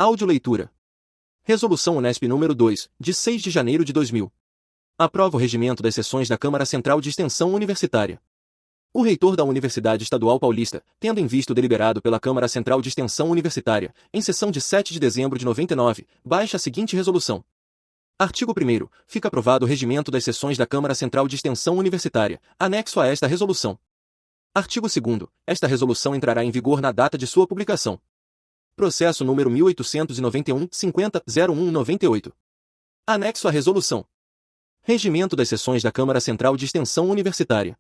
Audioleitura. Resolução Unesp número 2, de 6 de janeiro de 2000. Aprova o regimento das sessões da Câmara Central de Extensão Universitária. O reitor da Universidade Estadual Paulista, tendo em vista o deliberado pela Câmara Central de Extensão Universitária, em sessão de 7 de dezembro de 99, baixa a seguinte resolução. Artigo 1º. Fica aprovado o regimento das sessões da Câmara Central de Extensão Universitária, anexo a esta resolução. Artigo 2º. Esta resolução entrará em vigor na data de sua publicação. Processo número 1891-50-01-98. Anexo à resolução. Regimento das sessões da Câmara Central de Extensão Universitária.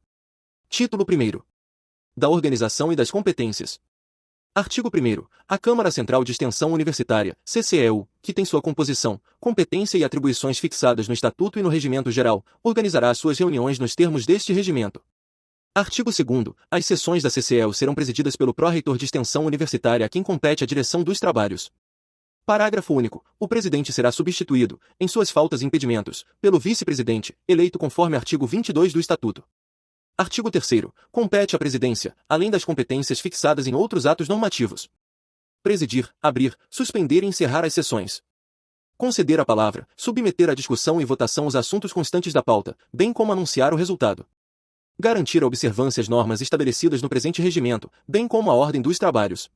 Título 1º. Da organização e das competências. Artigo 1º. A Câmara Central de Extensão Universitária, CCEU, que tem sua composição, competência e atribuições fixadas no Estatuto e no Regimento Geral, organizará suas reuniões nos termos deste regimento. Artigo 2º. As sessões da CCEU serão presididas pelo pró-reitor de extensão universitária a quem compete a direção dos trabalhos. Parágrafo único. O presidente será substituído, em suas faltas e impedimentos, pelo vice-presidente, eleito conforme artigo 22 do Estatuto. Artigo 3º. Compete à presidência, além das competências fixadas em outros atos normativos: presidir, abrir, suspender e encerrar as sessões. Conceder a palavra, submeter à discussão e votação os assuntos constantes da pauta, bem como anunciar o resultado. Garantir a observância às normas estabelecidas no presente regimento, bem como a ordem dos trabalhos.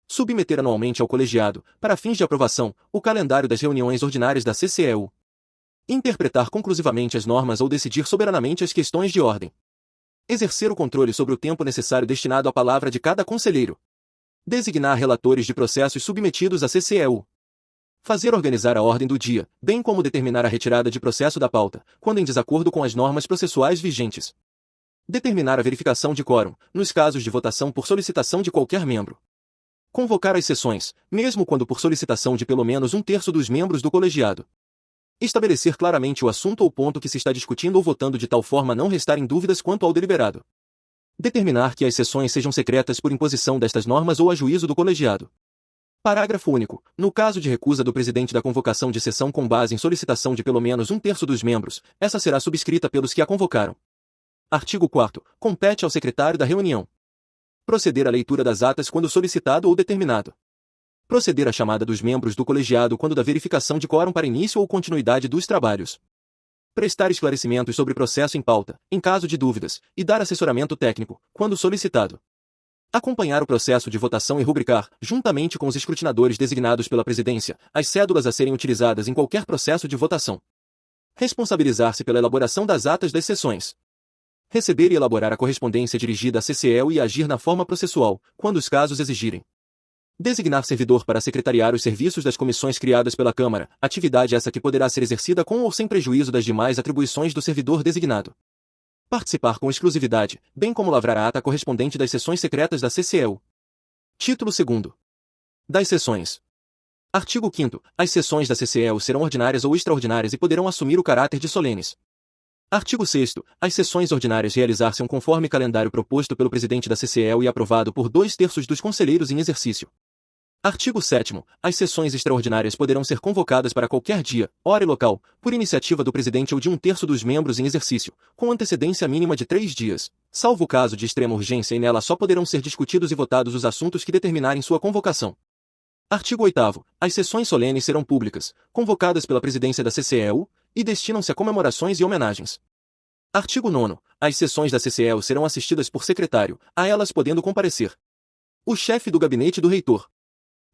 Submeter anualmente ao colegiado, para fins de aprovação, o calendário das reuniões ordinárias da CCEU. Interpretar conclusivamente as normas ou decidir soberanamente as questões de ordem. Exercer o controle sobre o tempo necessário destinado à palavra de cada conselheiro. Designar relatores de processos submetidos à CCEU. Fazer organizar a ordem do dia, bem como determinar a retirada de processo da pauta, quando em desacordo com as normas processuais vigentes. Determinar a verificação de quórum, nos casos de votação por solicitação de qualquer membro. Convocar as sessões, mesmo quando por solicitação de pelo menos 1/3 dos membros do colegiado. Estabelecer claramente o assunto ou ponto que se está discutindo ou votando de tal forma a não restarem dúvidas quanto ao deliberado. Determinar que as sessões sejam secretas por imposição destas normas ou a juízo do colegiado. Parágrafo único. No caso de recusa do presidente da convocação de sessão com base em solicitação de pelo menos 1/3 dos membros, essa será subscrita pelos que a convocaram. Artigo 4º. Compete ao secretário da reunião proceder à leitura das atas quando solicitado ou determinado. Proceder à chamada dos membros do colegiado quando da verificação de quórum para início ou continuidade dos trabalhos. Prestar esclarecimentos sobre processo em pauta, em caso de dúvidas, e dar assessoramento técnico, quando solicitado. Acompanhar o processo de votação e rubricar, juntamente com os escrutinadores designados pela presidência, as cédulas a serem utilizadas em qualquer processo de votação. Responsabilizar-se pela elaboração das atas das sessões. Receber e elaborar a correspondência dirigida à CCEU e agir na forma processual, quando os casos exigirem. Designar servidor para secretariar os serviços das comissões criadas pela Câmara, atividade essa que poderá ser exercida com ou sem prejuízo das demais atribuições do servidor designado. Participar com exclusividade, bem como lavrar a ata correspondente das sessões secretas da CCEU. Título 2º. Das sessões. Artigo 5º. As sessões da CCEU serão ordinárias ou extraordinárias e poderão assumir o caráter de solenes. Artigo 6º. As sessões ordinárias realizar-se-ão conforme calendário proposto pelo presidente da CCEU e aprovado por 2/3 dos conselheiros em exercício. Artigo 7º. As sessões extraordinárias poderão ser convocadas para qualquer dia, hora e local, por iniciativa do presidente ou de 1/3 dos membros em exercício, com antecedência mínima de 3 dias, salvo o caso de extrema urgência e nela só poderão ser discutidos e votados os assuntos que determinarem sua convocação. Artigo 8º. As sessões solenes serão públicas, convocadas pela presidência da CCEU, e destinam-se a comemorações e homenagens. Artigo 9º. As sessões da CCEU serão assistidas por secretário, a elas podendo comparecer o chefe do gabinete do reitor,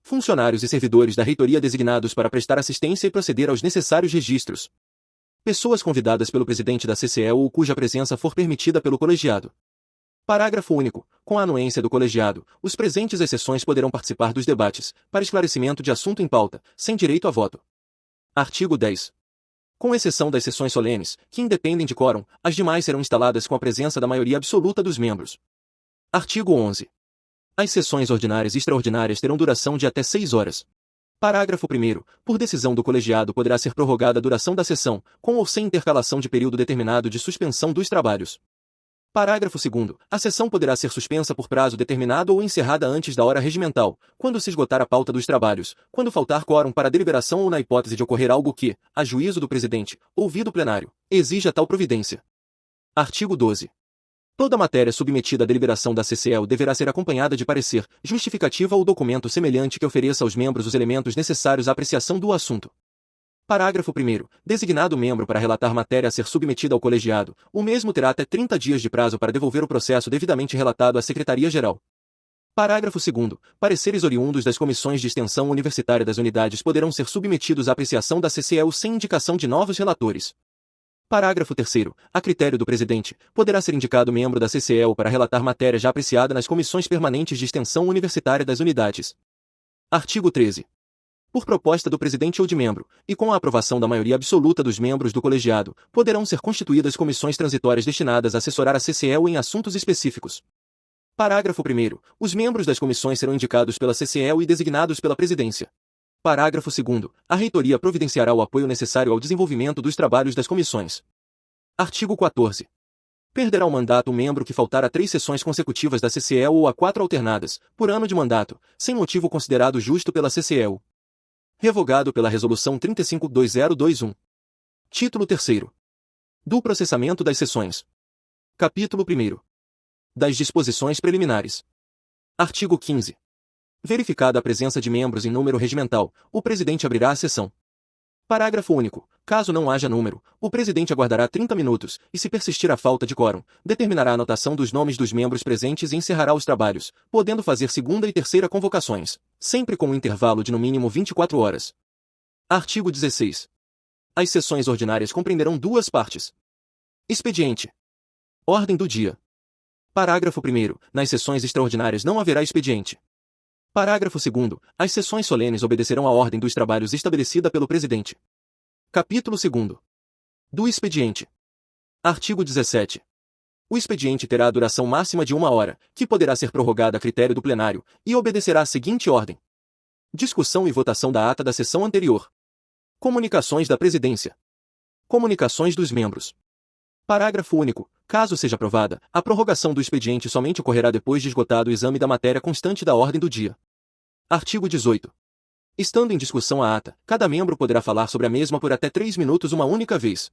funcionários e servidores da reitoria designados para prestar assistência e proceder aos necessários registros, pessoas convidadas pelo presidente da CCEU ou cuja presença for permitida pelo colegiado. Parágrafo único. Com a anuência do colegiado, os presentes às sessões poderão participar dos debates, para esclarecimento de assunto em pauta, sem direito a voto. Artigo 10. Com exceção das sessões solenes, que independem de quórum, as demais serão instaladas com a presença da maioria absoluta dos membros. Artigo 11. As sessões ordinárias e extraordinárias terão duração de até 6 horas. Parágrafo 1º. Por decisão do colegiado poderá ser prorrogada a duração da sessão, com ou sem intercalação de período determinado de suspensão dos trabalhos. Parágrafo 2º. A sessão poderá ser suspensa por prazo determinado ou encerrada antes da hora regimental, quando se esgotar a pauta dos trabalhos, quando faltar quórum para deliberação ou na hipótese de ocorrer algo que, a juízo do presidente, ouvido o plenário, exija tal providência. Artigo 12. Toda matéria submetida à deliberação da CCEL deverá ser acompanhada de parecer, justificativa ou documento semelhante que ofereça aos membros os elementos necessários à apreciação do assunto. Parágrafo 1º. Designado membro para relatar matéria a ser submetida ao colegiado, o mesmo terá até 30 dias de prazo para devolver o processo devidamente relatado à Secretaria-Geral. Parágrafo 2º. Pareceres oriundos das comissões de extensão universitária das unidades poderão ser submetidos à apreciação da CCEL sem indicação de novos relatores. Parágrafo 3º. A critério do presidente, poderá ser indicado membro da CCEL para relatar matéria já apreciada nas comissões permanentes de extensão universitária das unidades. Artigo 13. Por proposta do presidente ou de membro, e com a aprovação da maioria absoluta dos membros do colegiado, poderão ser constituídas comissões transitórias destinadas a assessorar a CCEL em assuntos específicos. Parágrafo 1º. Os membros das comissões serão indicados pela CCEL e designados pela presidência. Parágrafo 2º. A reitoria providenciará o apoio necessário ao desenvolvimento dos trabalhos das comissões. Artigo 14. Perderá o mandato o membro que faltar a 3 sessões consecutivas da CCEL ou a 4 alternadas, por ano de mandato, sem motivo considerado justo pela CCEL. Revogado pela Resolução 35/2021. Título 3º. Do processamento das sessões. Capítulo 1º. Das disposições preliminares. Artigo 15. Verificada a presença de membros em número regimental, o presidente abrirá a sessão. Parágrafo único. Caso não haja número, o presidente aguardará 30 minutos, e se persistir a falta de quórum, determinará a anotação dos nomes dos membros presentes e encerrará os trabalhos, podendo fazer segunda e terceira convocações, sempre com um intervalo de no mínimo 24 horas. Artigo 16. As sessões ordinárias compreenderão 2 partes. Expediente. Ordem do dia. Parágrafo 1º. Nas sessões extraordinárias não haverá expediente. Parágrafo 2º. As sessões solenes obedecerão à ordem dos trabalhos estabelecida pelo presidente. Capítulo 2º. Do expediente. Artigo 17. O expediente terá a duração máxima de 1 hora, que poderá ser prorrogada a critério do plenário, e obedecerá à seguinte ordem: discussão e votação da ata da sessão anterior. Comunicações da presidência. Comunicações dos membros. Parágrafo único. Caso seja aprovada, a prorrogação do expediente somente ocorrerá depois de esgotado o exame da matéria constante da ordem do dia. Artigo 18. Estando em discussão a ata, cada membro poderá falar sobre a mesma por até 3 minutos uma única vez.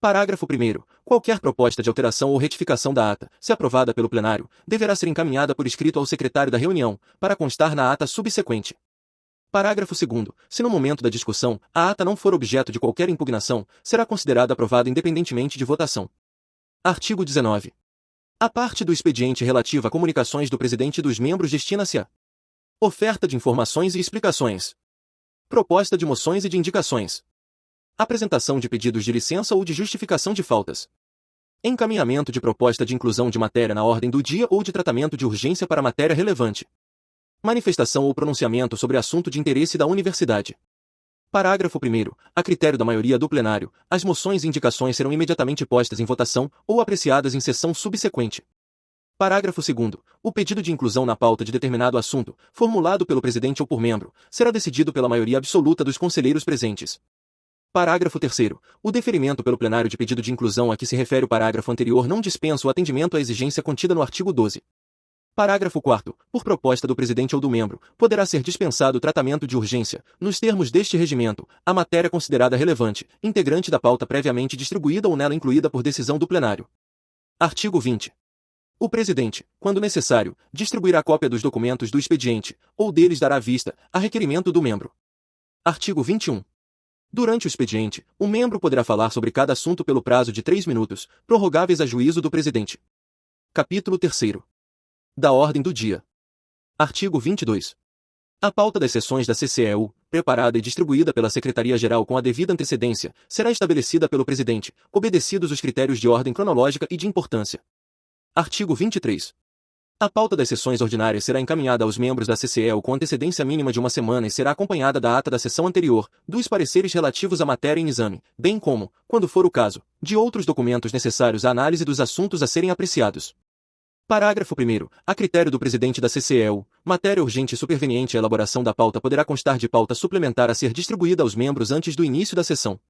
Parágrafo 1º. Qualquer proposta de alteração ou retificação da ata, se aprovada pelo plenário, deverá ser encaminhada por escrito ao secretário da reunião, para constar na ata subsequente. Parágrafo 2º. Se no momento da discussão, a ata não for objeto de qualquer impugnação, será considerada aprovada independentemente de votação. Artigo 19. A parte do expediente relativa a comunicações do presidente e dos membros destina-se a oferta de informações e explicações, proposta de moções e de indicações, apresentação de pedidos de licença ou de justificação de faltas, encaminhamento de proposta de inclusão de matéria na ordem do dia ou de tratamento de urgência para matéria relevante, manifestação ou pronunciamento sobre assunto de interesse da universidade. Parágrafo 1º. A critério da maioria do plenário, as moções e indicações serão imediatamente postas em votação ou apreciadas em sessão subsequente. Parágrafo 2º. O pedido de inclusão na pauta de determinado assunto, formulado pelo presidente ou por membro, será decidido pela maioria absoluta dos conselheiros presentes. Parágrafo 3º. O deferimento pelo plenário de pedido de inclusão a que se refere o parágrafo anterior não dispensa o atendimento à exigência contida no artigo 12. Parágrafo 4º. Por proposta do presidente ou do membro, poderá ser dispensado o tratamento de urgência, nos termos deste regimento, a matéria considerada relevante, integrante da pauta previamente distribuída ou nela incluída por decisão do plenário. Artigo 20. O presidente, quando necessário, distribuirá cópia dos documentos do expediente, ou deles dará vista, a requerimento do membro. Artigo 21. Durante o expediente, o membro poderá falar sobre cada assunto pelo prazo de 3 minutos, prorrogáveis a juízo do presidente. Capítulo 3º. Da ordem do dia. Artigo 22. A pauta das sessões da CCEU, preparada e distribuída pela Secretaria-Geral com a devida antecedência, será estabelecida pelo presidente, obedecidos os critérios de ordem cronológica e de importância. Artigo 23. A pauta das sessões ordinárias será encaminhada aos membros da CCEU com antecedência mínima de 1 semana e será acompanhada da ata da sessão anterior, dos pareceres relativos à matéria em exame, bem como, quando for o caso, de outros documentos necessários à análise dos assuntos a serem apreciados. Parágrafo 1º. A critério do presidente da CCEU, matéria urgente e superveniente à elaboração da pauta poderá constar de pauta suplementar a ser distribuída aos membros antes do início da sessão.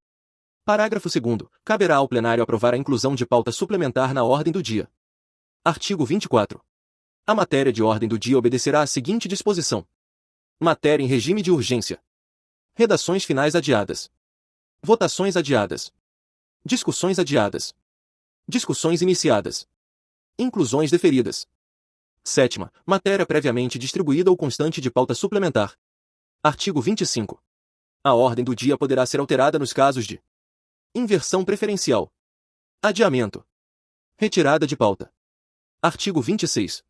Parágrafo 2º. Caberá ao plenário aprovar a inclusão de pauta suplementar na ordem do dia. Artigo 24. A matéria de ordem do dia obedecerá à seguinte disposição: matéria em regime de urgência. Redações finais adiadas. Votações adiadas. Discussões adiadas. Discussões iniciadas. Inclusões deferidas. Sétima, matéria previamente distribuída ou constante de pauta suplementar. Artigo 25. A ordem do dia poderá ser alterada nos casos de inversão preferencial, adiamento, retirada de pauta. Artigo 26.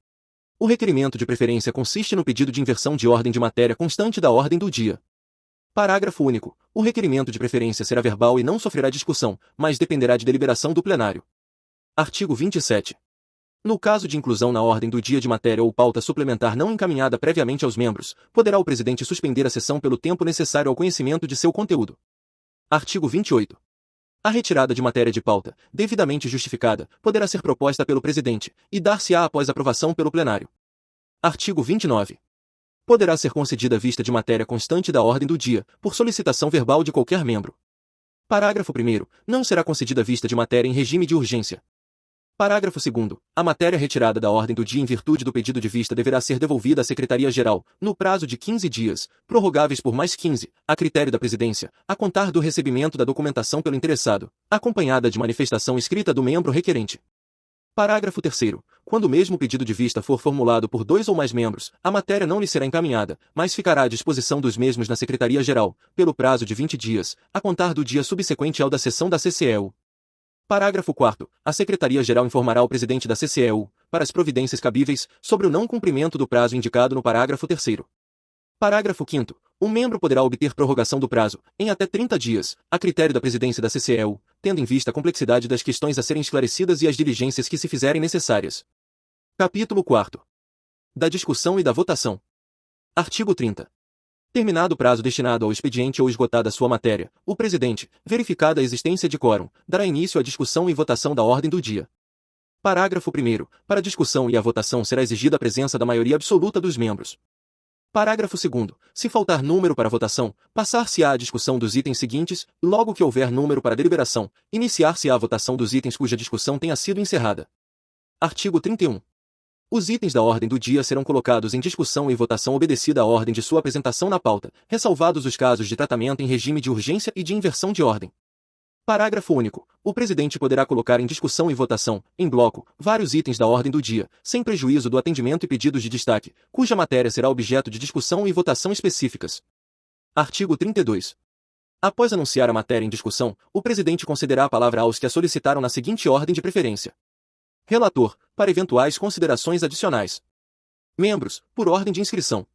O requerimento de preferência consiste no pedido de inversão de ordem de matéria constante da ordem do dia. Parágrafo único. O requerimento de preferência será verbal e não sofrerá discussão, mas dependerá de deliberação do plenário. Artigo 27. No caso de inclusão na ordem do dia de matéria ou pauta suplementar não encaminhada previamente aos membros, poderá o presidente suspender a sessão pelo tempo necessário ao conhecimento de seu conteúdo. Artigo 28. A retirada de matéria de pauta, devidamente justificada, poderá ser proposta pelo presidente, e dar-se-á após aprovação pelo plenário. Artigo 29. Poderá ser concedida vista de matéria constante da ordem do dia, por solicitação verbal de qualquer membro. Parágrafo 1º. Não será concedida vista de matéria em regime de urgência. Parágrafo 2º. A matéria retirada da ordem do dia em virtude do pedido de vista deverá ser devolvida à Secretaria-Geral, no prazo de 15 dias, prorrogáveis por mais 15, a critério da Presidência, a contar do recebimento da documentação pelo interessado, acompanhada de manifestação escrita do membro requerente. Parágrafo 3º. Quando o mesmo pedido de vista for formulado por 2 ou mais membros, a matéria não lhe será encaminhada, mas ficará à disposição dos mesmos na Secretaria-Geral, pelo prazo de 20 dias, a contar do dia subsequente ao da sessão da CCEU. Parágrafo 4º. A Secretaria-Geral informará o presidente da CCEU, para as providências cabíveis, sobre o não cumprimento do prazo indicado no parágrafo 3º. Parágrafo 5º. Um membro poderá obter prorrogação do prazo, em até 30 dias, a critério da presidência da CCEU, tendo em vista a complexidade das questões a serem esclarecidas e as diligências que se fizerem necessárias. Capítulo 4º. Da discussão e da votação. Artigo 30. Terminado o prazo destinado ao expediente ou esgotada sua matéria, o presidente, verificada a existência de quórum, dará início à discussão e votação da ordem do dia. Parágrafo 1º. Para a discussão e a votação será exigida a presença da maioria absoluta dos membros. Parágrafo 2º. Se faltar número para votação, passar-se-á a discussão dos itens seguintes, logo que houver número para deliberação, iniciar-se-á a votação dos itens cuja discussão tenha sido encerrada. Artigo 31. Os itens da ordem do dia serão colocados em discussão e votação obedecida a ordem de sua apresentação na pauta, ressalvados os casos de tratamento em regime de urgência e de inversão de ordem. Parágrafo único. O presidente poderá colocar em discussão e votação, em bloco, vários itens da ordem do dia, sem prejuízo do atendimento e pedidos de destaque, cuja matéria será objeto de discussão e votação específicas. Artigo 32. Após anunciar a matéria em discussão, o presidente concederá a palavra aos que a solicitaram na seguinte ordem de preferência. Relator, para eventuais considerações adicionais. Membros, por ordem de inscrição.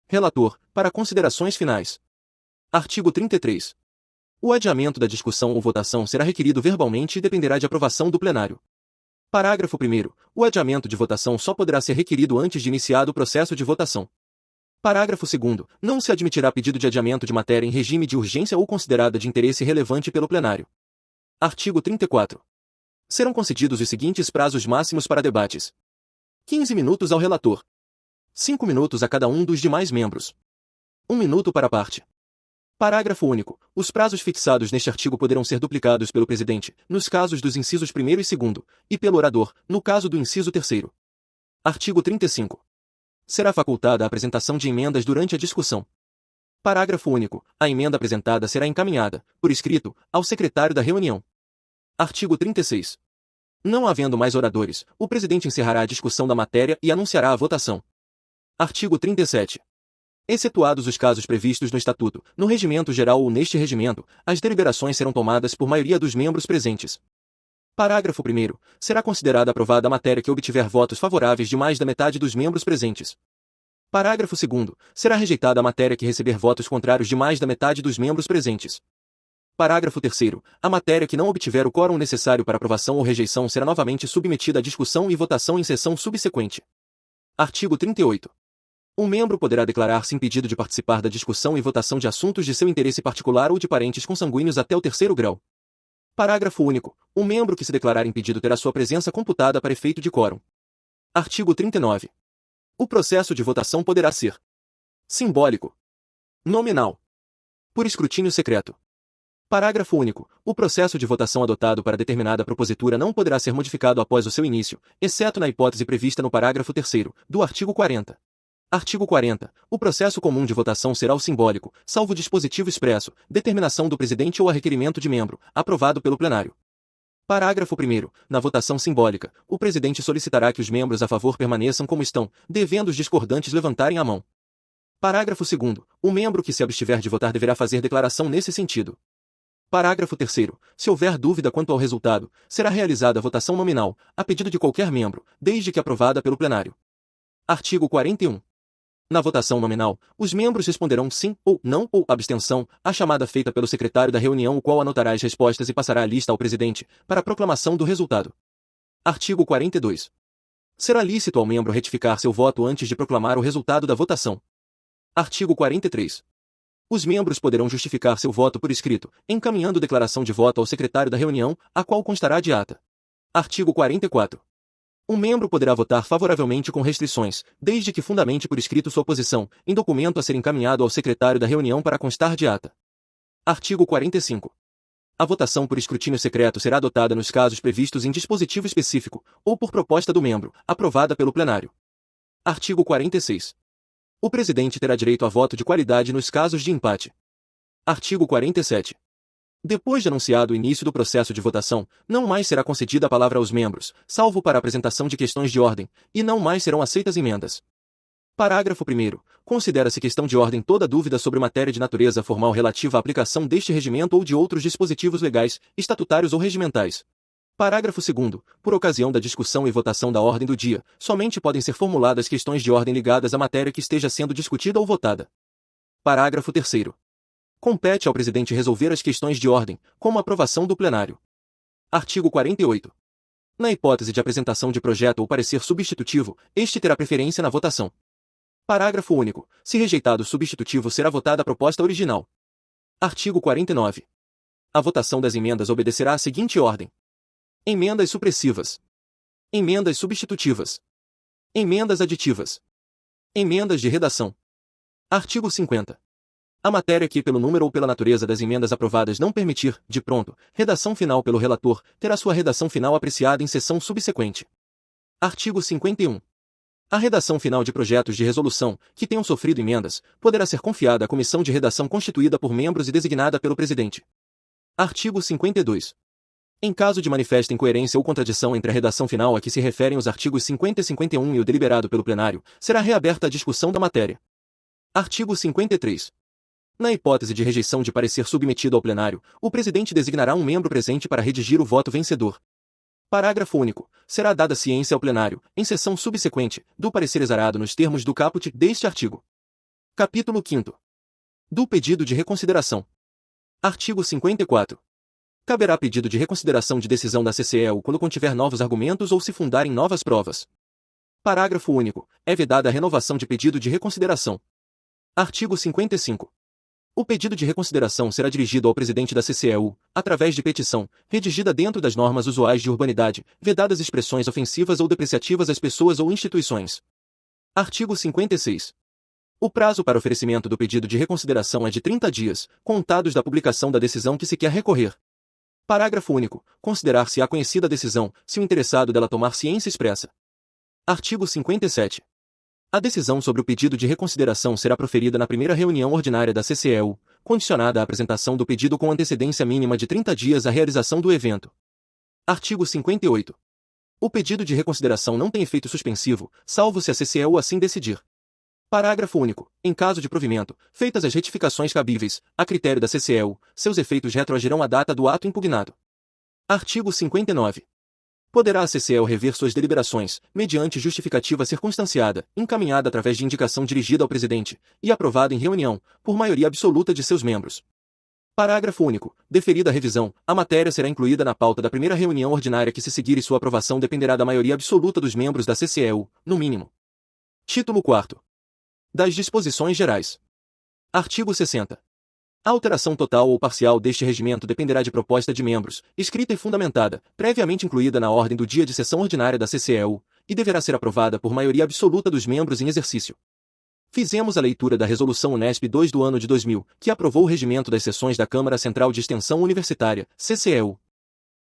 Relator, para considerações finais. Artigo 33. O adiamento da discussão ou votação será requerido verbalmente e dependerá de aprovação do plenário. Parágrafo 1º. O adiamento de votação só poderá ser requerido antes de iniciado o processo de votação. Parágrafo 2º. Não se admitirá pedido de adiamento de matéria em regime de urgência ou considerada de interesse relevante pelo plenário. Artigo 34. Serão concedidos os seguintes prazos máximos para debates. 15 minutos ao relator. 5 minutos a cada um dos demais membros. 1 minuto para a parte. Parágrafo único. Os prazos fixados neste artigo poderão ser duplicados pelo presidente, nos casos dos incisos 1º e 2º, e pelo orador, no caso do inciso 3º. Artigo 35. Será facultada a apresentação de emendas durante a discussão. Parágrafo único. A emenda apresentada será encaminhada, por escrito, ao secretário da reunião. Artigo 36. Não havendo mais oradores, o presidente encerrará a discussão da matéria e anunciará a votação. Artigo 37. Excetuados os casos previstos no Estatuto, no Regimento Geral ou neste regimento, as deliberações serão tomadas por maioria dos membros presentes. Parágrafo 1º. Será considerada aprovada a matéria que obtiver votos favoráveis de mais da metade dos membros presentes. Parágrafo 2º. Será rejeitada a matéria que receber votos contrários de mais da metade dos membros presentes. Parágrafo 3º. A matéria que não obtiver o quórum necessário para aprovação ou rejeição será novamente submetida à discussão e votação em sessão subsequente. Artigo 38. Um membro poderá declarar-se impedido de participar da discussão e votação de assuntos de seu interesse particular ou de parentes consanguíneos até o 3º grau. Parágrafo único. Um membro que se declarar impedido terá sua presença computada para efeito de quórum. Artigo 39. O processo de votação poderá ser simbólico, nominal, por escrutínio secreto. Parágrafo único. O processo de votação adotado para determinada propositura não poderá ser modificado após o seu início, exceto na hipótese prevista no parágrafo 3º, do artigo 40. Artigo 40. O processo comum de votação será o simbólico, salvo dispositivo expresso, determinação do presidente ou a requerimento de membro, aprovado pelo plenário. Parágrafo 1º. Na votação simbólica, o presidente solicitará que os membros a favor permaneçam como estão, devendo os discordantes levantarem a mão. Parágrafo 2º. O membro que se abstiver de votar deverá fazer declaração nesse sentido. Parágrafo 3º. Se houver dúvida quanto ao resultado, será realizada a votação nominal, a pedido de qualquer membro, desde que aprovada pelo plenário. Artigo 41. Na votação nominal, os membros responderão sim ou não ou abstenção à chamada feita pelo secretário da reunião, o qual anotará as respostas e passará a lista ao presidente, para a proclamação do resultado. Artigo 42. Será lícito ao membro retificar seu voto antes de proclamar o resultado da votação. Artigo 43. Os membros poderão justificar seu voto por escrito, encaminhando declaração de voto ao secretário da reunião, a qual constará de ata. Artigo 44. Um membro poderá votar favoravelmente com restrições, desde que fundamente por escrito sua posição, em documento a ser encaminhado ao secretário da reunião para constar de ata. Artigo 45. A votação por escrutínio secreto será adotada nos casos previstos em dispositivo específico, ou por proposta do membro, aprovada pelo plenário. Artigo 46. O presidente terá direito a voto de qualidade nos casos de empate. Artigo 47. Depois de anunciado o início do processo de votação, não mais será concedida a palavra aos membros, salvo para a apresentação de questões de ordem, e não mais serão aceitas emendas. Parágrafo 1º. Considera-se questão de ordem toda dúvida sobre matéria de natureza formal relativa à aplicação deste regimento ou de outros dispositivos legais, estatutários ou regimentais. Parágrafo 2º. Por ocasião da discussão e votação da ordem do dia, somente podem ser formuladas questões de ordem ligadas à matéria que esteja sendo discutida ou votada. Parágrafo 3º. Compete ao presidente resolver as questões de ordem, como a aprovação do plenário. Artigo 48. Na hipótese de apresentação de projeto ou parecer substitutivo, este terá preferência na votação. Parágrafo único. Se rejeitado o substitutivo, será votada a proposta original. Artigo 49. A votação das emendas obedecerá à seguinte ordem: emendas supressivas, emendas substitutivas, emendas aditivas, emendas de redação. Artigo 50. A matéria que, pelo número ou pela natureza das emendas aprovadas, não permitir, de pronto, redação final pelo relator, terá sua redação final apreciada em sessão subsequente. Artigo 51. A redação final de projetos de resolução, que tenham sofrido emendas, poderá ser confiada à comissão de redação constituída por membros e designada pelo presidente. Artigo 52. Em caso de manifesta incoerência ou contradição entre a redação final a que se referem os artigos 50 e 51 e o deliberado pelo plenário, será reaberta a discussão da matéria. Artigo 53. Na hipótese de rejeição de parecer submetido ao plenário, o presidente designará um membro presente para redigir o voto vencedor. Parágrafo único. Será dada ciência ao plenário, em sessão subsequente, do parecer exarado nos termos do caput deste artigo. Capítulo 5º. Do pedido de reconsideração. Artigo 54. Caberá pedido de reconsideração de decisão da CCEU quando contiver novos argumentos ou se fundar em novas provas. Parágrafo único. É vedada a renovação de pedido de reconsideração. Artigo 55. O pedido de reconsideração será dirigido ao presidente da CCEU, através de petição, redigida dentro das normas usuais de urbanidade, vedadas expressões ofensivas ou depreciativas às pessoas ou instituições. Artigo 56. O prazo para oferecimento do pedido de reconsideração é de 30 dias, contados da publicação da decisão que se quer recorrer. Parágrafo único. Considerar-se-á conhecida a decisão, se o interessado dela tomar ciência expressa. Artigo 57. A decisão sobre o pedido de reconsideração será proferida na primeira reunião ordinária da CCEU, condicionada à apresentação do pedido com antecedência mínima de 30 dias à realização do evento. Artigo 58. O pedido de reconsideração não tem efeito suspensivo, salvo se a CCEU assim decidir. Parágrafo único. Em caso de provimento, feitas as retificações cabíveis, a critério da CCEU, seus efeitos retroagirão à data do ato impugnado. Artigo 59. Poderá a CCEU rever suas deliberações, mediante justificativa circunstanciada, encaminhada através de indicação dirigida ao presidente, e aprovada em reunião, por maioria absoluta de seus membros. Parágrafo único. Deferida a revisão, a matéria será incluída na pauta da primeira reunião ordinária que se seguir e sua aprovação dependerá da maioria absoluta dos membros da CCEU, no mínimo. Título 4. Das disposições gerais. Artigo 60. A alteração total ou parcial deste regimento dependerá de proposta de membros, escrita e fundamentada, previamente incluída na ordem do dia de sessão ordinária da CCEU, e deverá ser aprovada por maioria absoluta dos membros em exercício. Fizemos a leitura da Resolução Unesp 2 do ano de 2000, que aprovou o regimento das sessões da Câmara Central de Extensão Universitária, CCEU.